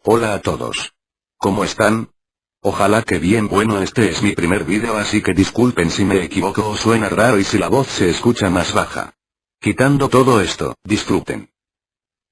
Hola a todos. ¿Cómo están? Ojalá que bien. Bueno, este es mi primer vídeo, así que disculpen si me equivoco o suena raro y si la voz se escucha más baja. Quitando todo esto, disfruten.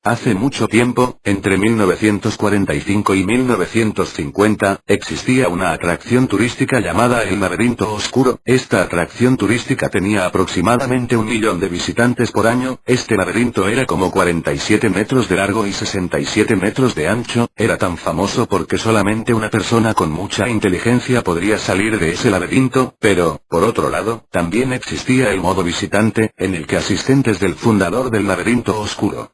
Hace mucho tiempo, entre 1945 y 1950, existía una atracción turística llamada el Laberinto Oscuro. Esta atracción turística tenía aproximadamente 1 millón de visitantes por año. Este laberinto era como 47 metros de largo y 67 metros de ancho. Era tan famoso porque solamente una persona con mucha inteligencia podría salir de ese laberinto, pero, por otro lado, también existía el modo visitante, en el que asistentes del fundador del Laberinto Oscuro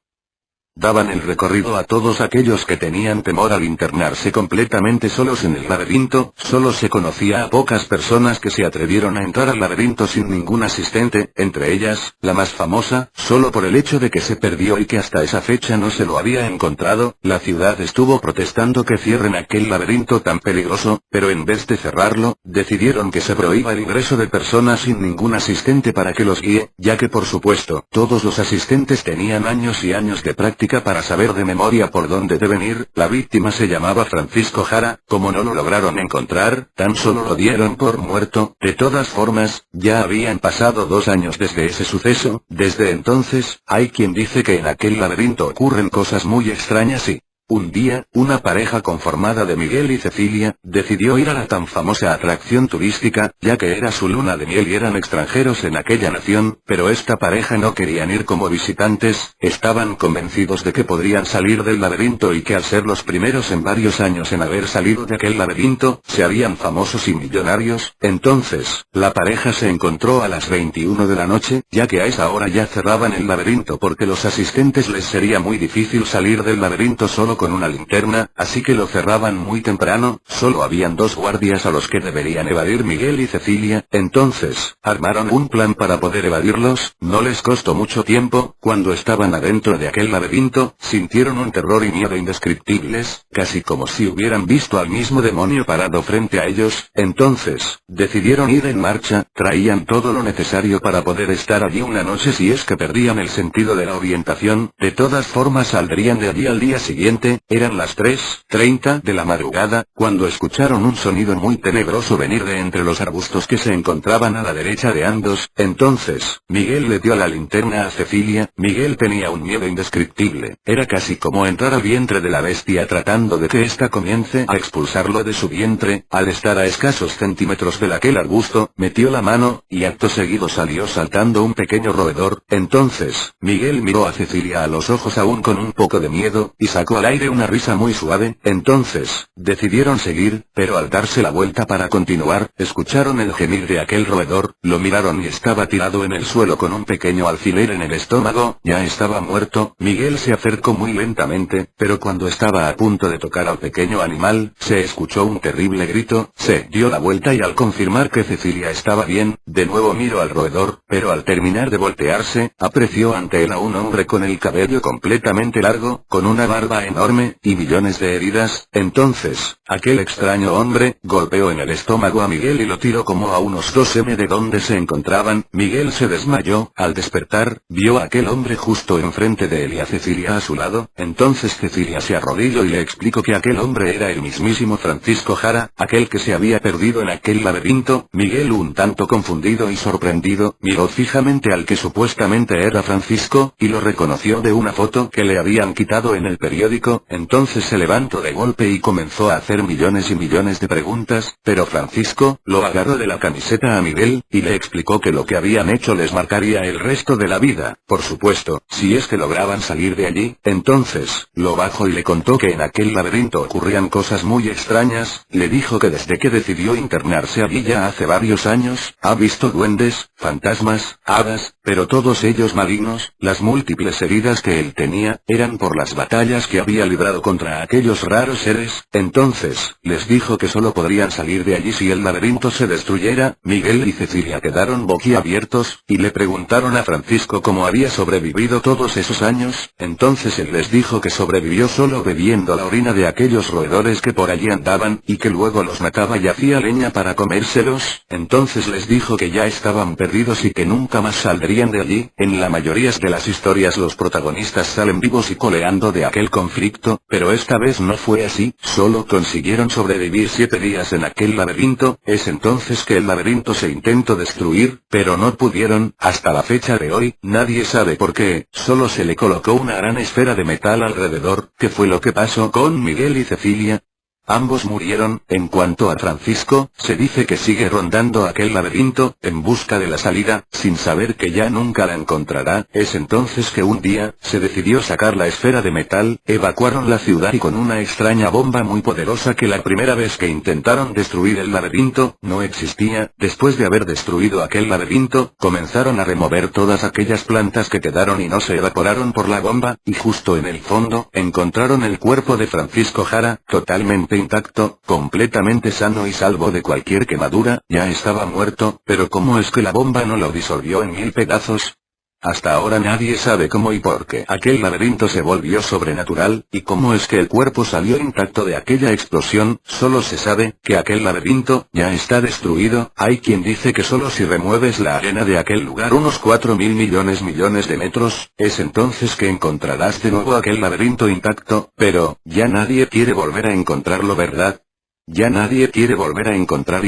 daban el recorrido a todos aquellos que tenían temor al internarse completamente solos en el laberinto. Solo se conocía a pocas personas que se atrevieron a entrar al laberinto sin ningún asistente, entre ellas, la más famosa, solo por el hecho de que se perdió y que hasta esa fecha no se lo había encontrado. La ciudad estuvo protestando que cierren aquel laberinto tan peligroso, pero en vez de cerrarlo, decidieron que se prohíba el ingreso de personas sin ningún asistente para que los guíe, ya que por supuesto, todos los asistentes tenían años y años de práctica para saber de memoria por dónde deben ir. La víctima se llamaba Francisco Jara. Como no lo lograron encontrar, tan solo lo dieron por muerto. De todas formas, ya habían pasado 2 años desde ese suceso. Desde entonces, hay quien dice que en aquel laberinto ocurren cosas muy extrañas y un día, una pareja conformada de Miguel y Cecilia, decidió ir a la tan famosa atracción turística, ya que era su luna de miel y eran extranjeros en aquella nación, pero esta pareja no querían ir como visitantes. Estaban convencidos de que podrían salir del laberinto y que al ser los primeros en varios años en haber salido de aquel laberinto, se harían famosos y millonarios. Entonces, la pareja se encontró a las 21 de la noche, ya que a esa hora ya cerraban el laberinto porque los asistentes les sería muy difícil salir del laberinto solo con una linterna, así que lo cerraban muy temprano. Solo habían 2 guardias a los que deberían evadir Miguel y Cecilia. Entonces, armaron un plan para poder evadirlos. No les costó mucho tiempo. Cuando estaban adentro de aquel laberinto, sintieron un terror y miedo indescriptibles, casi como si hubieran visto al mismo demonio parado frente a ellos. Entonces, decidieron ir en marcha. Traían todo lo necesario para poder estar allí una noche si es que perdían el sentido de la orientación. De todas formas saldrían de allí al día siguiente. Eran las 3:30 de la madrugada, cuando escucharon un sonido muy tenebroso venir de entre los arbustos que se encontraban a la derecha de ambos. Entonces, Miguel le dio la linterna a Cecilia. Miguel tenía un miedo indescriptible. Era casi como entrar al vientre de la bestia tratando de que ésta comience a expulsarlo de su vientre. Al estar a escasos centímetros de aquel arbusto, metió la mano, y acto seguido salió saltando un pequeño roedor. Entonces, Miguel miró a Cecilia a los ojos aún con un poco de miedo, y sacó al aire una risa muy suave. Entonces, decidieron seguir, pero al darse la vuelta para continuar, escucharon el gemir de aquel roedor. Lo miraron y estaba tirado en el suelo con un pequeño alfiler en el estómago. Ya estaba muerto. Miguel se acercó muy lentamente, pero cuando estaba a punto de tocar al pequeño animal, se escuchó un terrible grito. Se dio la vuelta y al confirmar que Cecilia estaba bien, de nuevo miró al roedor, pero al terminar de voltearse, apreció ante él a un hombre con el cabello completamente largo, con una barba enorme y millones de heridas. Entonces, aquel extraño hombre golpeó en el estómago a Miguel y lo tiró como a unos 2 m de donde se encontraban. Miguel se desmayó. Al despertar, vio a aquel hombre justo enfrente de él y a Cecilia a su lado. Entonces Cecilia se arrodilló y le explicó que aquel hombre era el mismísimo Francisco Jara, aquel que se había perdido en aquel laberinto. Miguel, un tanto confundido y sorprendido, miró fijamente al que supuestamente era Francisco, y lo reconoció de una foto que le habían quitado en el periódico. Entonces se levantó de golpe y comenzó a hacer millones y millones de preguntas, pero Francisco lo agarró de la camiseta a Miguel, y le explicó que lo que habían hecho les marcaría el resto de la vida, por supuesto, si es que lograban salir de allí. Entonces, lo bajó y le contó que en aquel laberinto ocurrían cosas muy extrañas. Le dijo que desde que decidió internarse allí ya hace varios años, ha visto duendes, fantasmas, hadas, pero todos ellos malignos. Las múltiples heridas que él tenía, eran por las batallas que había librado contra aquellos raros seres. Entonces, les dijo que solo podrían salir de allí si el laberinto se destruyera. Miguel y Cecilia quedaron boquiabiertos, y le preguntaron a Francisco cómo había sobrevivido todos esos años. Entonces él les dijo que sobrevivió solo bebiendo la orina de aquellos roedores que por allí andaban, y que luego los mataba y hacía leña para comérselos. Entonces les dijo que ya estaban perdidos y que nunca más saldrían de allí. En la mayoría de las historias los protagonistas salen vivos y coleando de aquel conflicto veredicto, pero esta vez no fue así, solo consiguieron sobrevivir 7 días en aquel laberinto, es entonces que el laberinto se intentó destruir, pero no pudieron, hasta la fecha de hoy, nadie sabe por qué, solo se le colocó una gran esfera de metal alrededor. ¿Qué fue lo que pasó con Miguel y Cecilia? Ambos murieron. En cuanto a Francisco, se dice que sigue rondando aquel laberinto, en busca de la salida, sin saber que ya nunca la encontrará. Es entonces que un día, se decidió sacar la esfera de metal, evacuaron la ciudad y con una extraña bomba muy poderosa que la primera vez que intentaron destruir el laberinto, no existía. Después de haber destruido aquel laberinto, comenzaron a remover todas aquellas plantas que quedaron y no se evaporaron por la bomba, y justo en el fondo, encontraron el cuerpo de Francisco Jara, totalmente intacto, completamente sano y salvo de cualquier quemadura. Ya estaba muerto, pero ¿cómo es que la bomba no lo disolvió en 1000 pedazos? Hasta ahora nadie sabe cómo y por qué aquel laberinto se volvió sobrenatural, y cómo es que el cuerpo salió intacto de aquella explosión. Solo se sabe que aquel laberinto ya está destruido. Hay quien dice que solo si remueves la arena de aquel lugar unos 4.000 millones de metros, es entonces que encontrarás de nuevo aquel laberinto intacto, pero ya nadie quiere volver a encontrarlo, ¿verdad? Ya nadie quiere volver a encontrar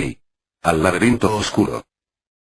al laberinto oscuro.